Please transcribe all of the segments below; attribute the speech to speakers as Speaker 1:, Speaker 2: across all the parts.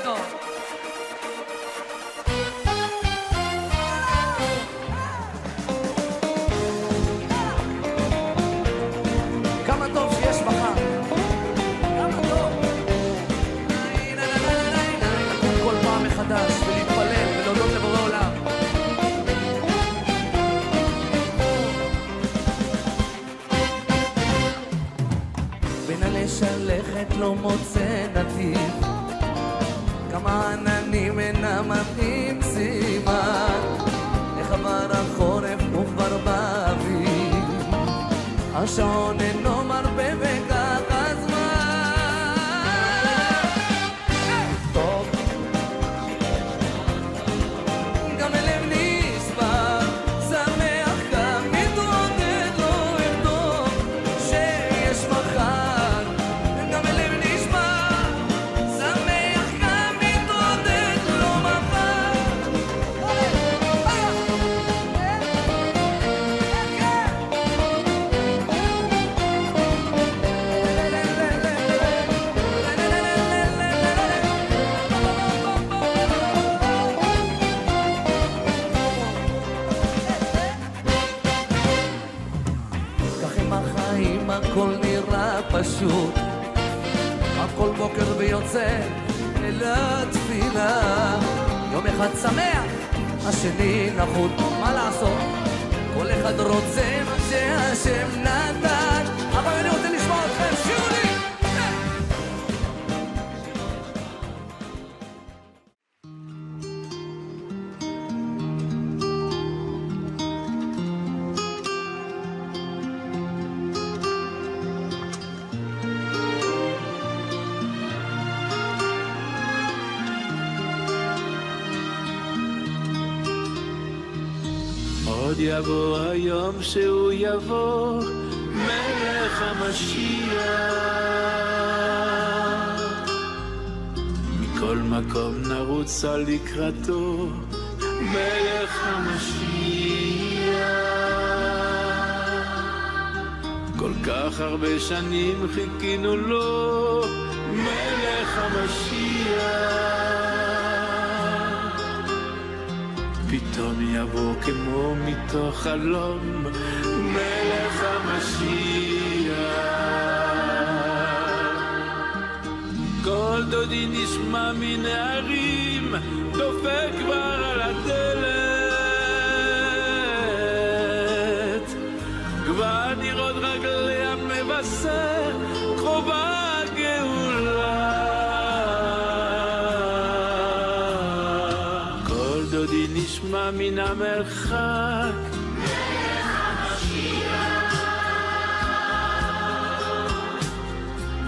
Speaker 1: גדול. כמה טוב שיש מחר. כמה טוב. לקום כל פעם מחדש ולהתפלל ולהודות לבורא עולם. בין הלשלכת לא מוצא נתיב, כמה עננים אינם מתאים סימן, איך עבר החורף וכבר באביב, השעון אינו מרפה וכך הזמן. טוב, גם הלב נשבר, שמח גם מתעודד, לא ארדום שיש מחר. גם הלב נשבר, שמח גם מתעודד, לא מחר. כך עם החיים הכל נראה פשוט, הכל בוקר ויוצא אל התפילה. יום אחד שמח, השני נחות, מה לעשות? כל אחד רוצה מה שהשם נתן. אבל אני רוצה לשמוע אתכם, שירו לי!
Speaker 2: עוד יבוא היום שהוא יבוא, מלך המשיח. מכל מקום נרוץ על לקראתו, מלך המשיח. כל כך הרבה שנים חיכינו לו, מלך המשיח. פתאום יבוא כמו מתוך חלום, מלך המשיח. כל דודי נשמע מן הערים, דופק כבר על הדלת. כבר נראות רגלי המבשר, קרובה הגאולה. דודי נשמע מן המרחק, מלך המשיח.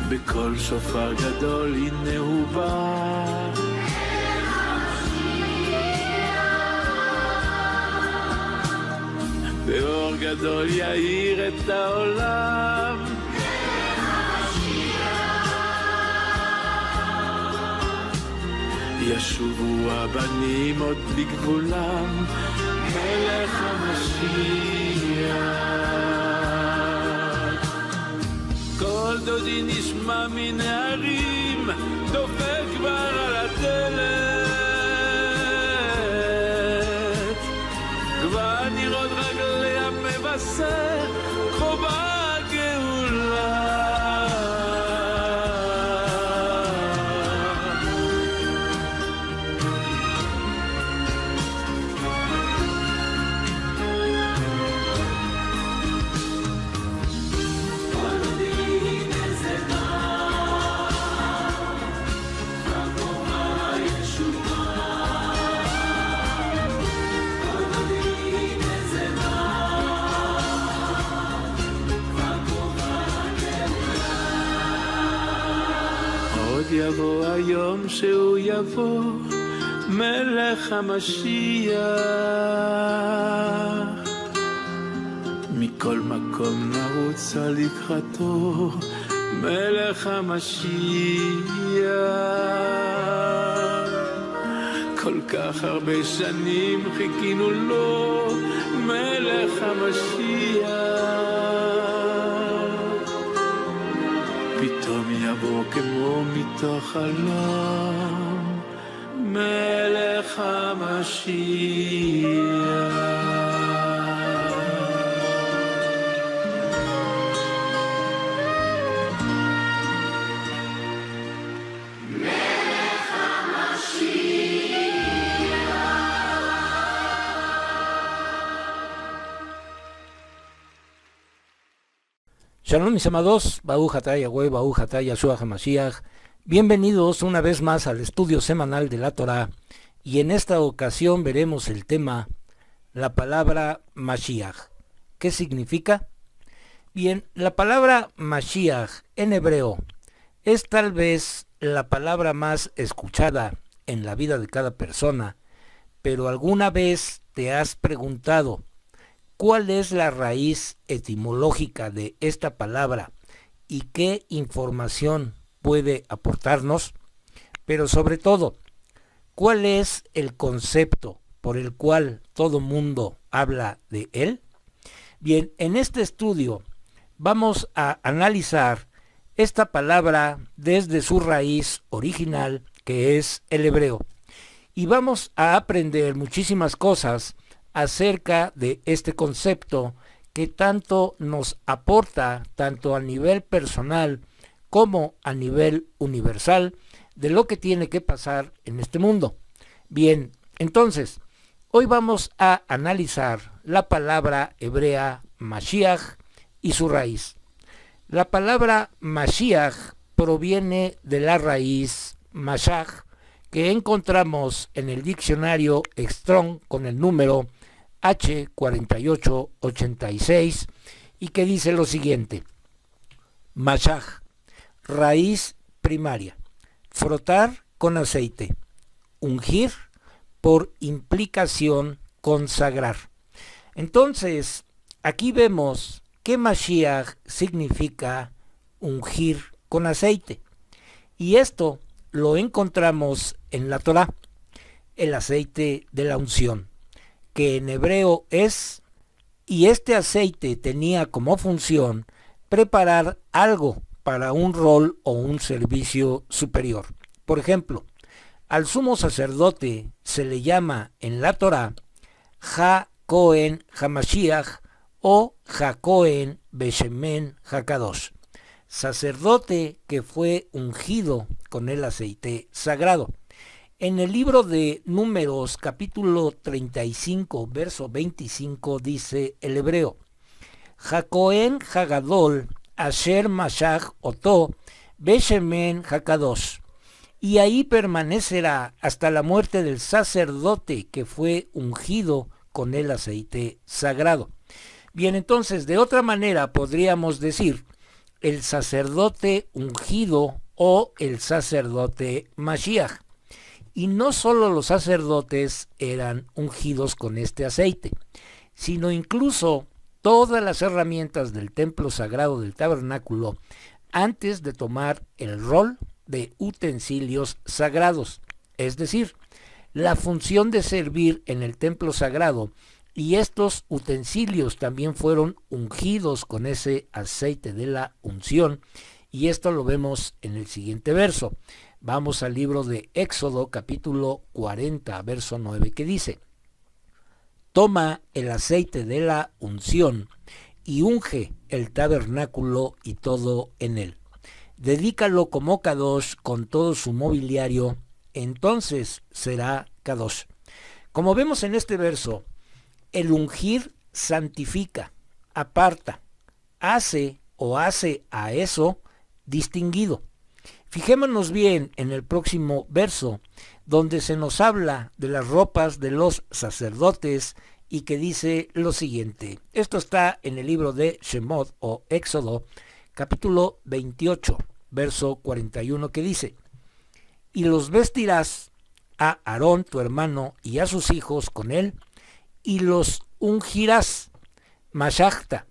Speaker 2: בקול שופר גדול הנה הוא בא, מלך המשיח. באור גדול יאיר את העולם, מלך המשיח. ישובו הבנים עוד לגבולם, מלך המשיח. כל דודי נשמע מן הערים, דופק כבר על הדלת. כבר נראות רגלי המבשר, קרובה הגאולה. עוד יבוא היום שהוא יבוא, מלך המשיח. מכל מקום נרוץ על לקראתו, מלך המשיח. כל כך הרבה שנים חיכינו לו, מלך המשיח. פתאום יבוא כמו מתוך חלום, מלך המשיח.
Speaker 3: Shalom mis amados, Baruch atah Yahweh, Baruch atah Yahshua HaMashiach. Bienvenidos una vez más al estudio semanal de la Torah, y en esta ocasión veremos el tema, la palabra Mashiach. ¿Qué significa? Bien, la palabra Mashiach en hebreo es tal vez la palabra más escuchada en la vida de cada persona, pero ¿alguna vez te has preguntado cuál es la raíz etimológica de esta palabra y qué información puede aportarnos? Pero sobre todo, ¿cuál es el concepto por el cual todo mundo habla de él? Bien, en este estudio vamos a analizar esta palabra desde su raíz original, que es el hebreo, y vamos a aprender muchísimas cosas acerca de este concepto que tanto nos aporta, tanto a nivel personal como a nivel universal, de lo que tiene que pasar en este mundo. Bien, entonces, hoy vamos a analizar la palabra hebrea Mashiach y su raíz. La palabra Mashiach proviene de la raíz Mashach, que encontramos en el diccionario Strong con el número H4886, y que dice lo siguiente: Mashach, raíz primaria, frotar con aceite, ungir, por implicación consagrar. Entonces, aquí vemos que Mashiach significa ungir con aceite, y esto lo encontramos en la Torah, el aceite de la unción, que en hebreo es, y este aceite tenía como función preparar algo para un rol o un servicio superior. Por ejemplo, al sumo sacerdote se le llama en la Torah Ha-Kohen HaMashiach o Ha-Kohen Beshemen HaKadosh, sacerdote que fue ungido con el aceite sagrado. En el libro de Números, capítulo 35, verso 25, dice el hebreo: Ha-Kohen HaGadol Asher Mashach Oto Beshemen HaKadosh. Y ahí permanecerá hasta la muerte del sacerdote que fue ungido con el aceite sagrado. Bien, entonces, de otra manera podríamos decir el sacerdote ungido o el sacerdote Mashiach. Y no solo los sacerdotes eran ungidos con este aceite, sino incluso todas las herramientas del templo sagrado del tabernáculo antes de tomar el rol de utensilios sagrados, es decir, la función de servir en el templo sagrado, y estos utensilios también fueron ungidos con ese aceite de la unción, y esto lo vemos en el siguiente verso. Vamos al libro de Éxodo, capítulo 40, verso 9, que dice: Toma el aceite de la unción y unge el tabernáculo y todo en él. Dedícalo como Kadosh con todo su mobiliario, entonces será Kadosh. Como vemos en este verso, el ungir santifica, aparta, hace a eso distinguido. Fijémonos bien en el próximo verso, donde se nos habla de las ropas de los sacerdotes y que dice lo siguiente. Esto está en el libro de Shemot o Éxodo, capítulo 28, verso 41, que dice: Y los vestirás a Aarón tu hermano y a sus hijos con él, y los ungirás, Mashachta,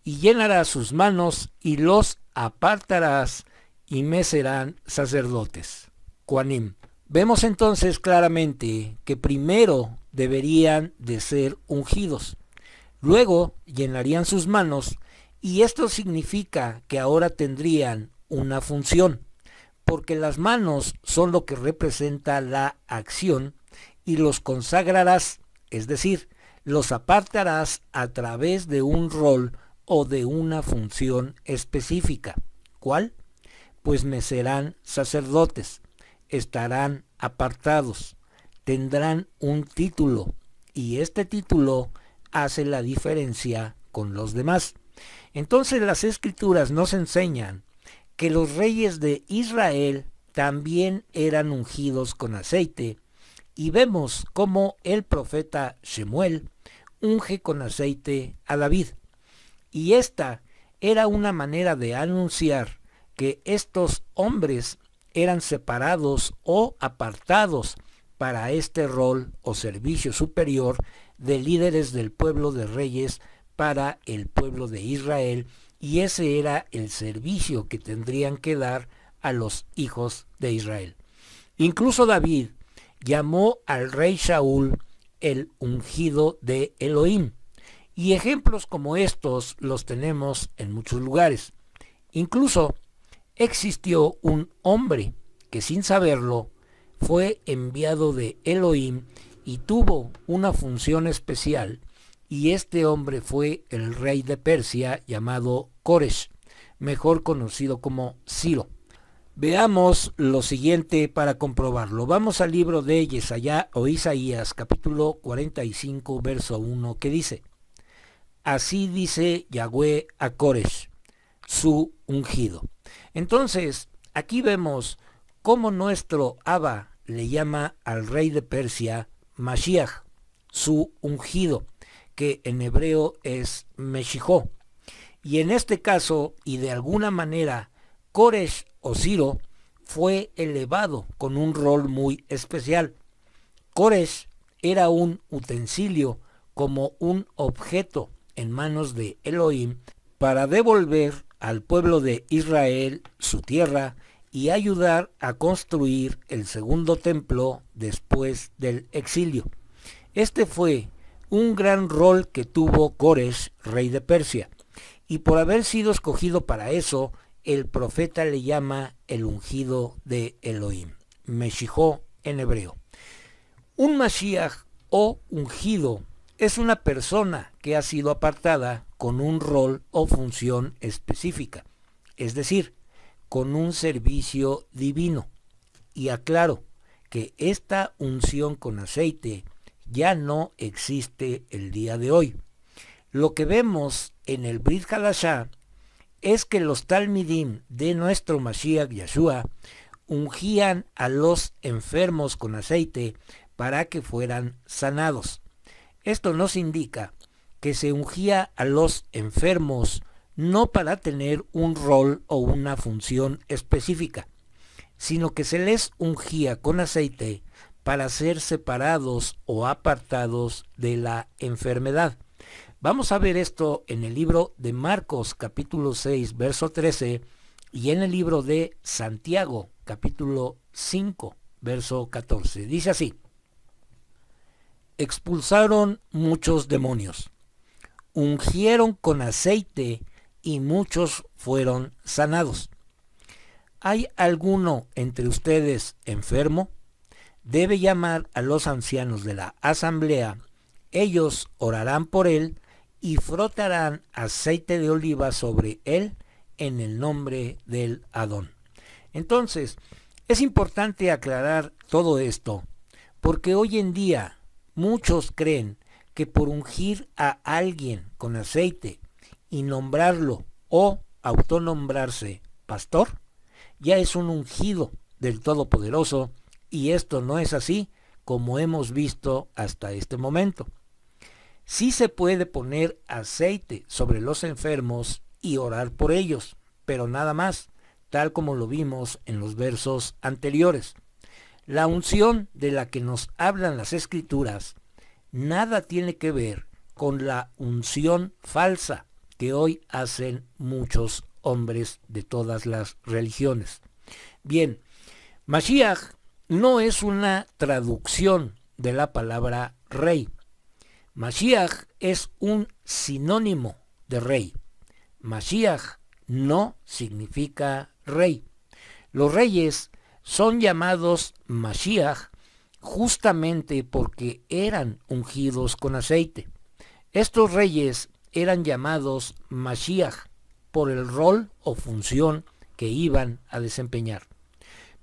Speaker 3: y llenarás sus manos y los apartarás, y me serán sacerdotes. Kohanim. Vemos entonces claramente que primero deberían de ser ungidos, luego llenarían sus manos, y esto significa que ahora tendrían una función. porque las manos son lo que representa la acción, y los consagrarás, es decir, los apartarás a través de un rol o de una función específica. ¿Cuál? Pues me serán sacerdotes, estarán apartados, tendrán un título, y este título hace la diferencia con los demás. Entonces las Escrituras nos enseñan que los reyes de Israel también eran ungidos con aceite, y vemos cómo el profeta Shemuel unge con aceite a David. Y esta era una manera de anunciar que estos hombres eran separados o apartados para este rol o servicio superior de líderes del pueblo de reyes para el pueblo de Israel, y ese era el servicio que tendrían que dar a los hijos de Israel. Incluso David llamó al rey Saúl el ungido de Elohim, y ejemplos como estos los tenemos en muchos lugares. Incluso existió un hombre que sin saberlo fue enviado de Elohim y tuvo una función especial, y este hombre fue el rey de Persia llamado Coresh, mejor conocido como Ciro. Veamos lo siguiente para comprobarlo. Vamos al libro de Yesaya o Isaías, capítulo 45, verso 1, que dice: Así dice Yahweh a Coresh, su ungido. Entonces, aquí vemos cómo nuestro Abba le llama al rey de Persia Mashiach, su ungido, que en hebreo es Meshijó. Y en este caso, y de alguna manera, Coresh o Ciro fue elevado con un rol muy especial. Coresh era un utensilio, como un objeto en manos de Elohim, para devolver al pueblo de Israel su tierra y ayudar a construir el segundo templo después del exilio. Este fue un gran rol que tuvo Coresh, rey de Persia, y por haber sido escogido para eso, el profeta le llama el ungido de Elohim, Meshijó en hebreo. Un Mashiach o ungido es una persona que ha sido apartada con un rol o función específica, es decir, con un servicio divino. Y aclaro que esta unción con aceite ya no existe el día de hoy. Lo que vemos en el Brit Hadashah es que los Talmidim de nuestro Mashiach Yeshua ungían a los enfermos con aceite para que fueran sanados. Esto nos indica que se ungía a los enfermos no para tener un rol o una función específica, sino que se les ungía con aceite para ser separados o apartados de la enfermedad. Vamos a ver esto en el libro de Marcos capítulo 6 verso 13 y en el libro de Santiago capítulo 5 verso 14. Dice así: expulsaron muchos demonios, ungieron con aceite y muchos fueron sanados. ¿Hay alguno entre ustedes enfermo? Debe llamar a los ancianos de la asamblea, ellos orarán por él y frotarán aceite de oliva sobre él en el nombre del Adón. Entonces, es importante aclarar todo esto, porque hoy en día muchos creen que por ungir a alguien con aceite y nombrarlo o autonombrarse pastor, ya es un ungido del Todopoderoso, y esto no es así como hemos visto hasta este momento. Sí se puede poner aceite sobre los enfermos y orar por ellos, pero nada más, tal como lo vimos en los versos anteriores. La unción de la que nos hablan las Escrituras nada tiene que ver con la unción falsa que hoy hacen muchos hombres de todas las religiones. Bien, Mashiach no es una traducción de la palabra rey. Mashiach es un sinónimo de rey. Mashiach no significa rey. Los reyes son llamados Mashiach justamente porque eran ungidos con aceite. Estos reyes eran llamados Mashiach por el rol o función que iban a desempeñar.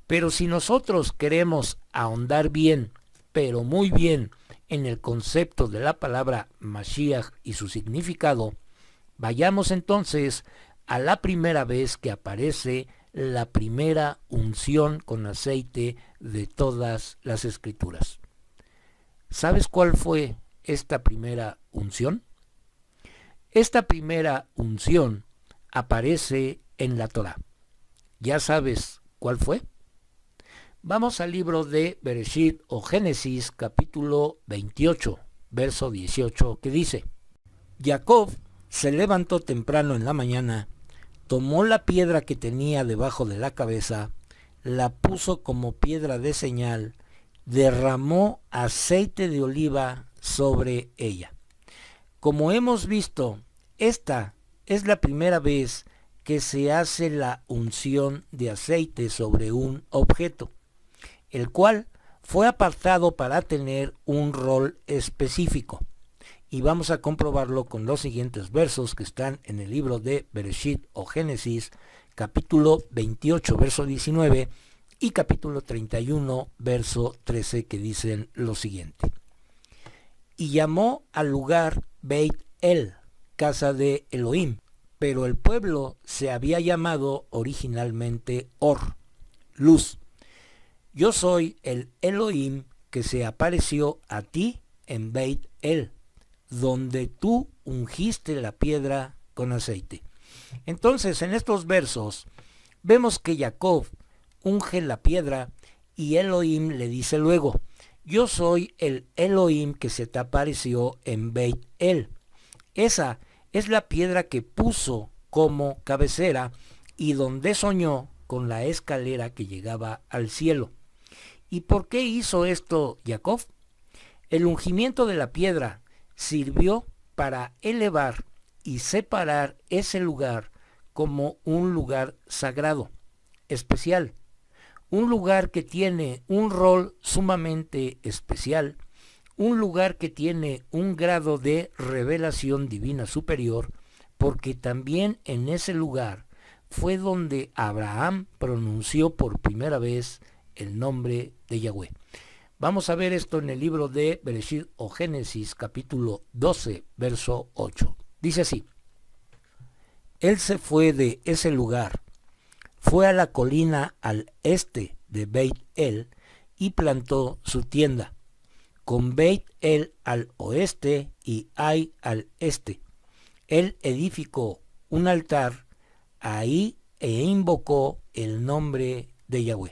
Speaker 3: Pero si nosotros queremos ahondar bien, pero muy bien, en el concepto de la palabra Mashiach y su significado, vayamos entonces a la primera vez que aparece la primera unción con aceite de todas las escrituras. ¿Sabes cuál fue esta primera unción? Esta primera unción aparece en la Torá. ¿Ya sabes cuál fue? Vamos al libro de Bereshit o Génesis, capítulo 28, verso 18, que dice: Jacob se levantó temprano en la mañana, tomó la piedra que tenía debajo de la cabeza, la puso como piedra de señal, derramó aceite de oliva sobre ella. Como hemos visto, esta es la primera vez que se hace la unción de aceite sobre un objeto, el cual fue apartado para tener un rol específico. Y vamos a comprobarlo con los siguientes versos que están en el libro de Bereshit o Génesis, capítulo 28, verso 19, y capítulo 31, verso 13, que dicen lo siguiente: Y llamó al lugar Beit El, casa de Elohim, pero el pueblo se había llamado originalmente Or, luz. Yo soy el Elohim que se apareció a ti en Beit El, donde tú ungiste la piedra con aceite. Entonces, en estos versos vemos que Jacob unge la piedra y Elohim le dice luego: yo soy el Elohim que se te apareció en Beit El. Esa es la piedra que puso como cabecera y donde soñó con la escalera que llegaba al cielo. ¿Y por qué hizo esto Jacob? El ungimiento de la piedra sirvió para elevar y separar ese lugar como un lugar sagrado, especial, un lugar que tiene un rol sumamente especial, un lugar que tiene un grado de revelación divina superior, porque también en ese lugar fue donde Abraham pronunció por primera vez el nombre de Yahweh. Vamos a ver esto en el libro de Bereshit o Génesis, capítulo 12, verso 8. Dice así: Él se fue de ese lugar, fue a la colina al este de Beit El y plantó su tienda, con Beit El al oeste y Ai al este. Él edificó un altar ahí e invocó el nombre de Yahweh.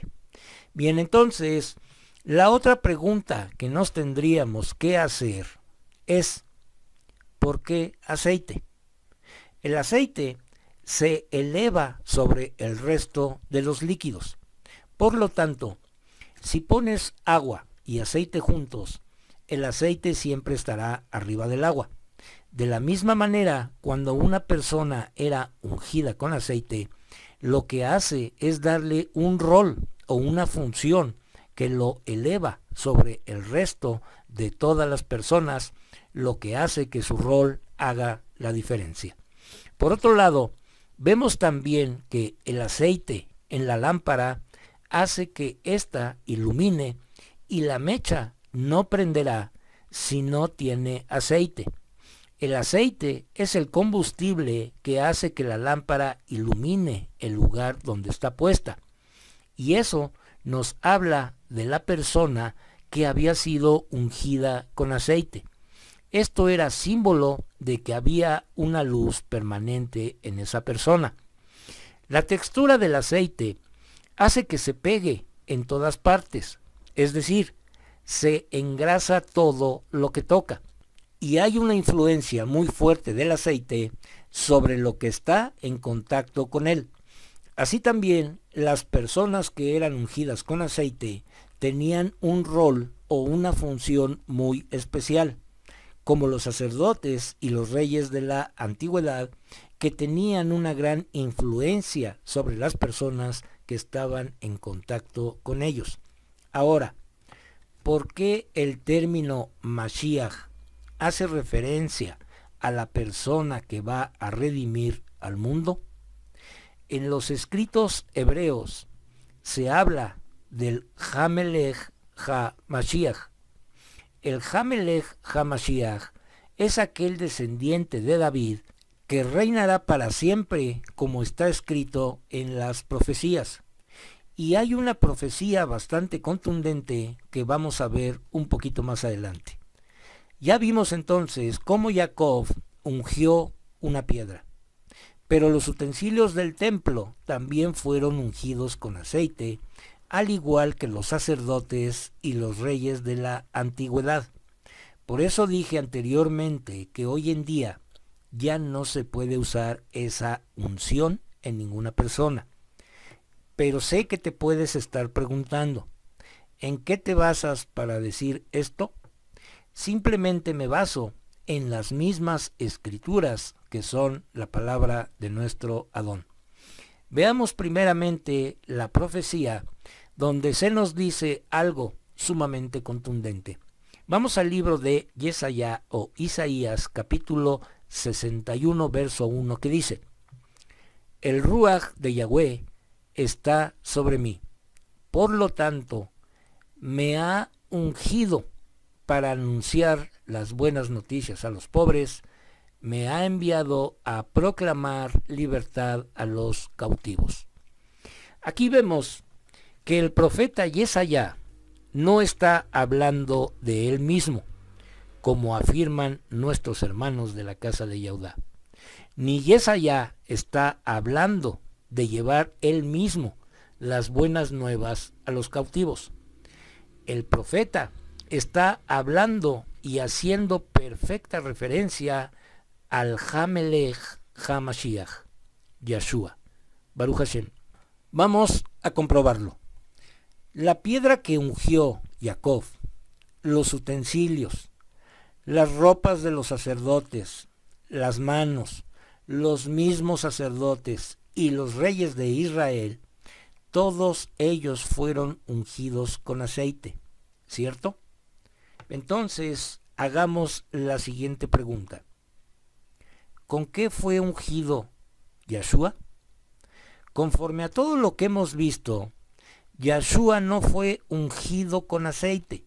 Speaker 3: Bien, entonces, la otra pregunta que nos tendríamos que hacer es: ¿por qué aceite? El aceite se eleva sobre el resto de los líquidos. Por lo tanto, si pones agua y aceite juntos, el aceite siempre estará arriba del agua. De la misma manera, cuando una persona era ungida con aceite, lo que hace es darle un rol o una función que lo eleva sobre el resto de todas las personas, lo que hace que su rol haga la diferencia. Por otro lado, vemos también que el aceite en la lámpara hace que ésta ilumine y la mecha no prenderá si no tiene aceite. El aceite es el combustible que hace que la lámpara ilumine el lugar donde está puesta. Y eso nos habla de la persona que había sido ungida con aceite. Esto era símbolo de que había una luz permanente en esa persona. La textura del aceite hace que se pegue en todas partes, es decir, se engrasa todo lo que toca. Y hay una influencia muy fuerte del aceite sobre lo que está en contacto con él. Así también, las personas que eran ungidas con aceite tenían un rol o una función muy especial, como los sacerdotes y los reyes de la antigüedad, que tenían una gran influencia sobre las personas que estaban en contacto con ellos. Ahora, ¿por qué el término Mashiach hace referencia a la persona que va a redimir al mundo? En los escritos hebreos se habla del Hamelech HaMashiach. El Hamelech HaMashiach es aquel descendiente de David que reinará para siempre, como está escrito en las profecías. Y hay una profecía bastante contundente que vamos a ver un poquito más adelante. Ya vimos entonces cómo Jacob ungió una piedra, pero los utensilios del templo también fueron ungidos con aceite, al igual que los sacerdotes y los reyes de la antigüedad. Por eso dije anteriormente que hoy en día ya no se puede usar esa unción en ninguna persona. Pero sé que te puedes estar preguntando, ¿en qué te basas para decir esto? Simplemente me baso en las mismas escrituras que son la palabra de nuestro Adón. Veamos primeramente la profecía donde se nos dice algo sumamente contundente. Vamos al libro de Yesaya o Isaías capítulo 61 verso 1 que dice: El Ruaj de Yahweh está sobre mí, por lo tanto me ha ungido para anunciar las buenas noticias a los pobres, me ha enviado a proclamar libertad a los cautivos. Aquí vemos que el profeta Yesaya no está hablando de él mismo, como afirman nuestros hermanos de la casa de Yehudá. Ni Yesaya está hablando de llevar él mismo las buenas nuevas a los cautivos. El profeta está hablando y haciendo perfecta referencia al Hamelech HaMashiach, Yahshua, Baruch Hashem. Vamos a comprobarlo. La piedra que ungió Jacob, los utensilios, las ropas de los sacerdotes, las manos, los mismos sacerdotes y los reyes de Israel, todos ellos fueron ungidos con aceite, ¿cierto? Entonces, hagamos la siguiente pregunta. ¿Con qué fue ungido Yahshua? Conforme a todo lo que hemos visto, Yahshua no fue ungido con aceite.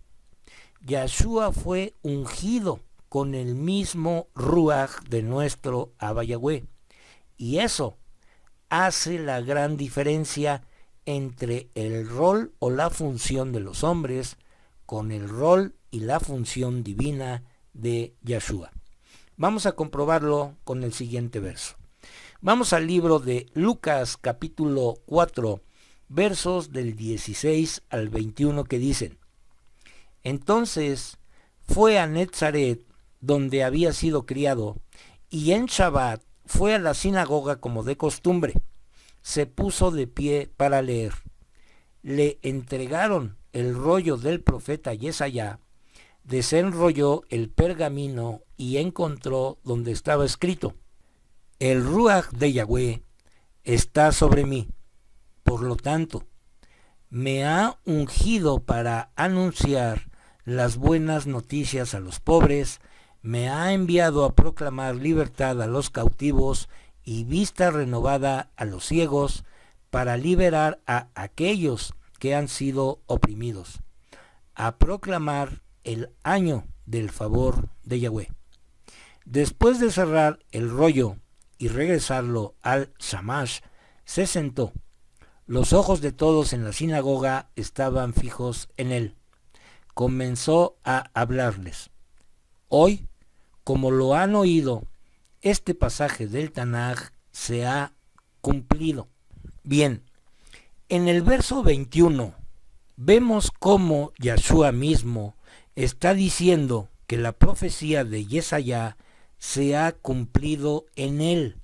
Speaker 3: Yahshua fue ungido con el mismo Ruaj de nuestro Abba Yahweh. Y eso hace la gran diferencia entre el rol o la función de los hombres con el rol y la función divina de Yahshua. Vamos a comprobarlo con el siguiente verso. Vamos al libro de Lucas capítulo 4, versos del 16 al 21 que dicen: Entonces fue a Netzaret, donde había sido criado, y en Shabbat fue a la sinagoga como de costumbre. Se puso de pie para leer. Le entregaron el rollo del profeta Yesaya, desenrolló el pergamino y encontró donde estaba escrito: El Ruaj de Yahweh está sobre mí. Por lo tanto, me ha ungido para anunciar las buenas noticias a los pobres, me ha enviado a proclamar libertad a los cautivos y vista renovada a los ciegos, para liberar a aquellos que han sido oprimidos, a proclamar el año del favor de Yahweh. Después de cerrar el rollo y regresarlo al Shamash, se sentó. Los ojos de todos en la sinagoga estaban fijos en él. Comenzó a hablarles. Hoy, como lo han oído, este pasaje del Tanaj se ha cumplido. Bien, en el verso 21 vemos cómo Yahshua mismo está diciendo que la profecía de Yesaya se ha cumplido en él,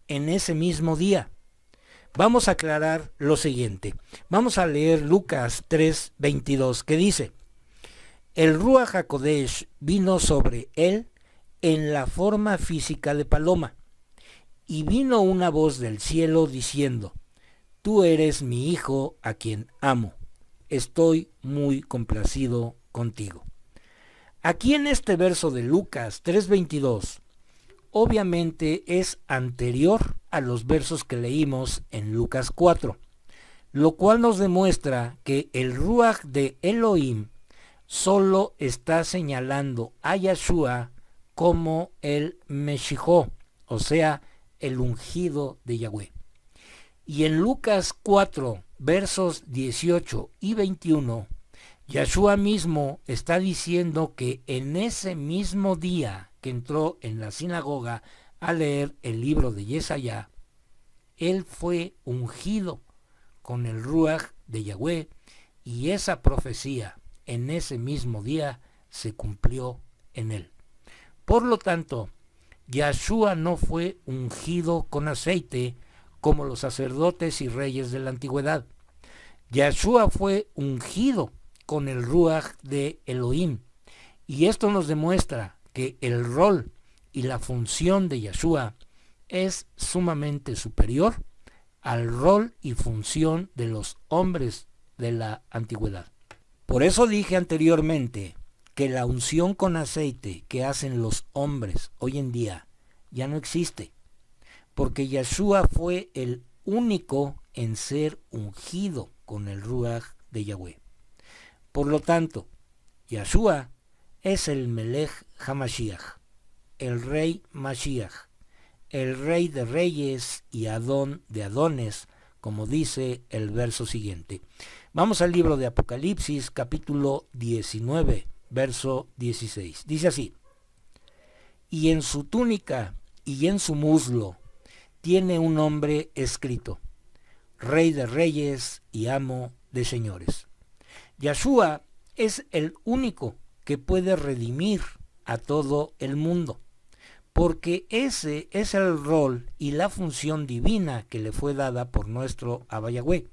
Speaker 3: en ese mismo día. Vamos a aclarar lo siguiente. Vamos a leer Lucas 3:22 que dice: El Ruaj HaKodesh vino sobre él en la forma física de paloma, y vino una voz del cielo diciendo: tú eres mi hijo a quien amo. Estoy muy complacido contigo. Aquí en este verso de Lucas 3:22, obviamente es anterior a los versos que leímos en Lucas 4, lo cual nos demuestra que el Ruach de Elohim solo está señalando a Yahshua como el Meshijó, o sea, el ungido de Yahweh. Y en Lucas 4, versos 18 y 21, Yahshua mismo está diciendo que en ese mismo día que entró en la sinagoga a leer el libro de Yesaya, él fue ungido con el Ruach de Yahweh, y esa profecía en ese mismo día se cumplió en él. Por lo tanto, Yahshua no fue ungido con aceite como los sacerdotes y reyes de la antigüedad. Yahshua fue ungido con el Ruach de Elohim, y esto nos demuestra que el rol y la función de Yahshua es sumamente superior al rol y función de los hombres de la antigüedad. Por eso dije anteriormente que la unción con aceite que hacen los hombres hoy en día ya no existe, porque Yahshua fue el único en ser ungido con el Ruach de Yahweh. Por lo tanto, Yahshua es el Melech HaMashiach, el Rey Mashiach, el Rey de Reyes y Adón de Adones, como dice el verso siguiente. Vamos al libro de Apocalipsis, capítulo 19, verso 16. Dice así: y en su túnica y en su muslo tiene un nombre escrito: Rey de Reyes y Amo de Señores. Yahshua es el único que puede redimir a todo el mundo, porque ese es el rol y la función divina que le fue dada por nuestro Abba Yahweh,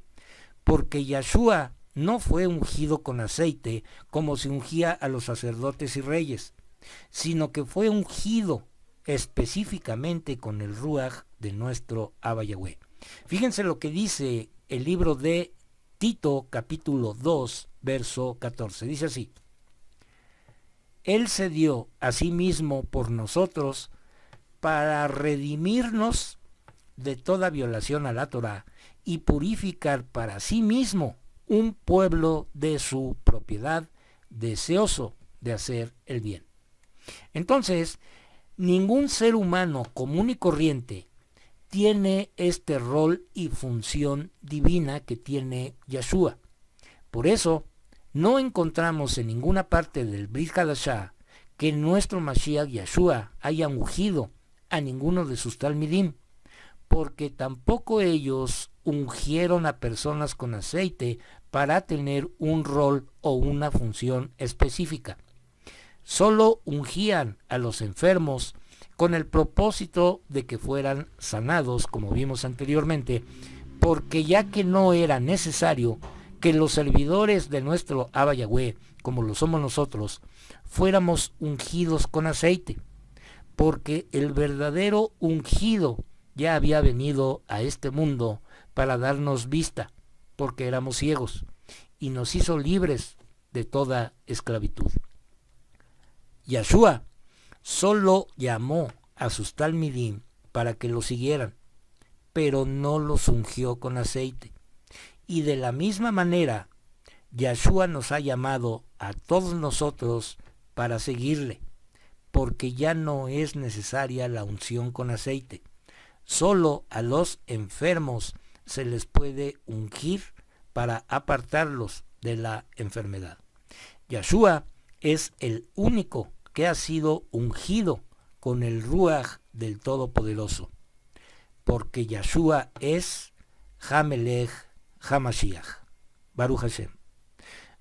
Speaker 3: porque Yahshua no fue ungido con aceite como se ungía a los sacerdotes y reyes, sino que fue ungido específicamente con el Ruach de nuestro Abba Yahweh. Fíjense lo que dice el libro de Tito, capítulo 2, verso 14. Dice así: Él se dio a sí mismo por nosotros para redimirnos de toda violación a la Torá y purificar para sí mismo un pueblo de su propiedad, deseoso de hacer el bien. Entonces, ningún ser humano común y corriente tiene este rol y función divina que tiene Yahshua. Por eso, no encontramos en ninguna parte del Brit Hadashah que nuestro Mashiach Yahshua haya ungido a ninguno de sus talmidim, porque tampoco ellos ungieron a personas con aceite para tener un rol o una función específica. Solo ungían a los enfermos con el propósito de que fueran sanados, como vimos anteriormente, porque ya que no era necesario que los servidores de nuestro Abba Yahweh, como lo somos nosotros, fuéramos ungidos con aceite, porque el verdadero ungido ya había venido a este mundo para darnos vista, porque éramos ciegos, y nos hizo libres de toda esclavitud. Yahshua solo llamó a sus talmidim para que lo siguieran, pero no los ungió con aceite. Y de la misma manera, Yahshua nos ha llamado a todos nosotros para seguirle, porque ya no es necesaria la unción con aceite. Solo a los enfermos se les puede ungir para apartarlos de la enfermedad. Yahshua es el único que ha sido ungido con el Ruach del Todopoderoso, porque Yahshua es Hamelech HaMashiach. Baruch Hashem.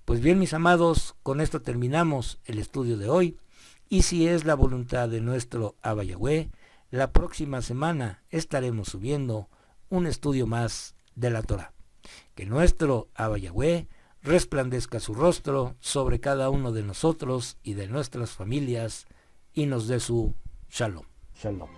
Speaker 3: Pues bien, mis amados, con esto terminamos el estudio de hoy, y si es la voluntad de nuestro Abba Yahweh, la próxima semana estaremos subiendo un estudio más de la Torah. Que nuestro Abba Yahweh resplandezca su rostro sobre cada uno de nosotros y de nuestras familias, y nos dé su Shalom. Shalom.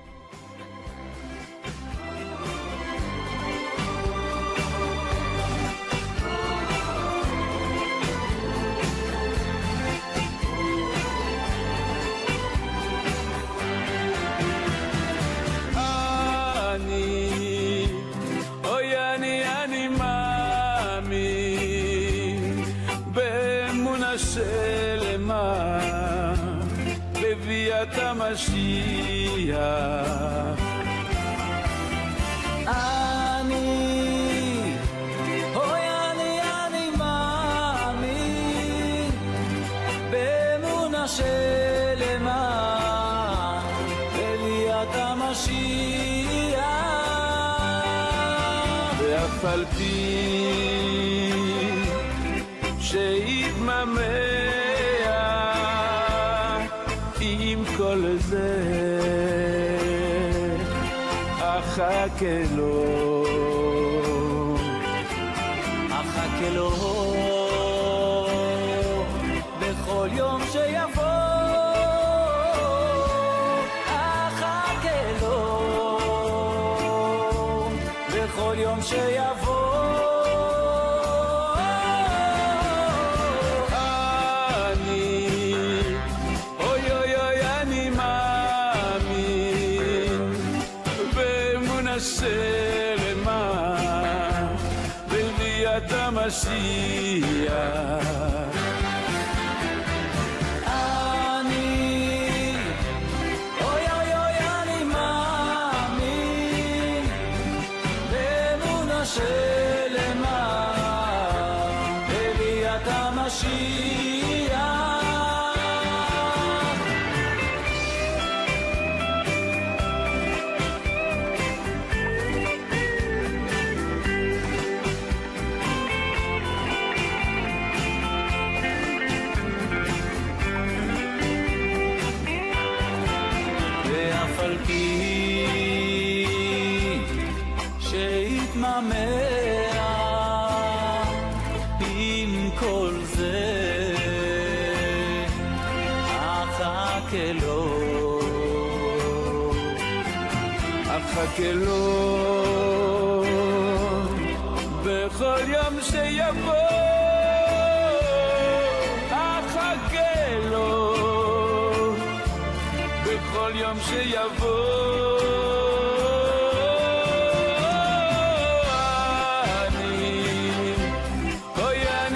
Speaker 2: שלמה בביאת המשיח.
Speaker 1: אני מאמין באמונה שלמה בביאת המשיח.
Speaker 2: ואף על פי שיתממע עם כל זה אחכה לו,
Speaker 1: אחכה לו בכל יום שיבוא, אחכה לו בכל יום שיבוא.
Speaker 2: שלמה בביאת המשיח.
Speaker 1: אני מאמין באמונה שלמה בביאת המשיח. על פי שיתממע עם כל זה אחכה לו,
Speaker 2: אחכה לו בכל יום שיבוא, אחכה לו בכל יום שיבוא.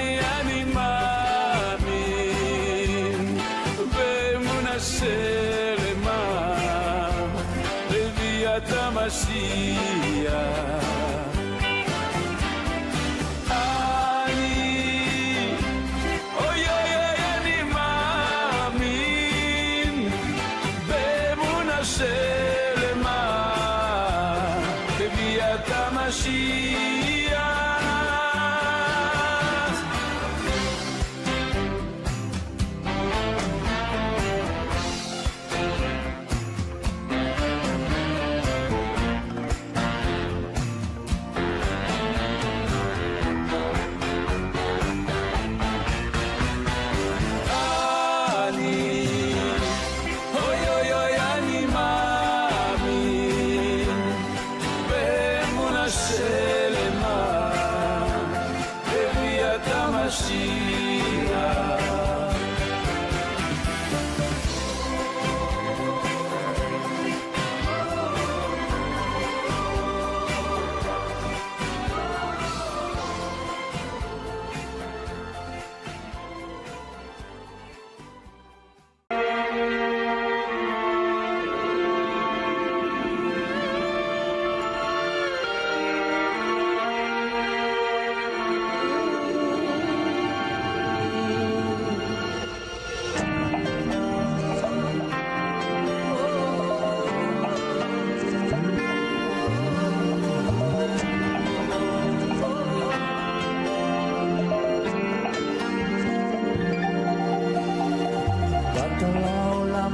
Speaker 2: אני מאמין באמונה שלמה בביאת המשיח. אני מאמין באמונה שלמה בביאת המשיח.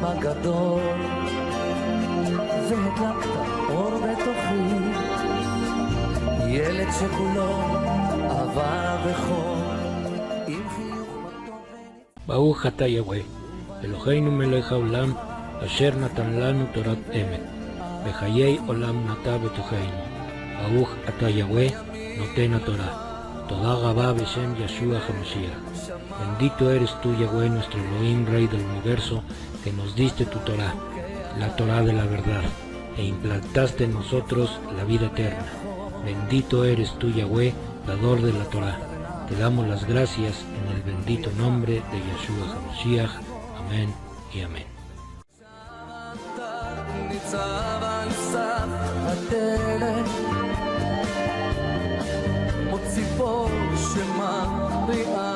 Speaker 1: הגדול והדלקת אור בתוכי, ילד שכולו אהבה וחור עם חיוך מתוק.
Speaker 3: ברוך אתה יהוה, אלוהינו מלך העולם, אשר נתן לנו תורת אמת, בחיי עולם נטע בתוכנו. ברוך אתה יהוה, נותן התורה. Toda Rabá Beshem Yeshua HaMashiach. Bendito eres tú, Yahweh, nuestro Elohim, Rey del Universo, que nos diste tu Torah, la Torah de la verdad, e implantaste en nosotros la vida eterna. Bendito eres tú, Yahweh, dador de la Torah. Te damos las gracias en el bendito nombre de Yeshua HaMashiach. Amén y amén.
Speaker 1: ניצב על סף הדלת, מוציא פה שמריעה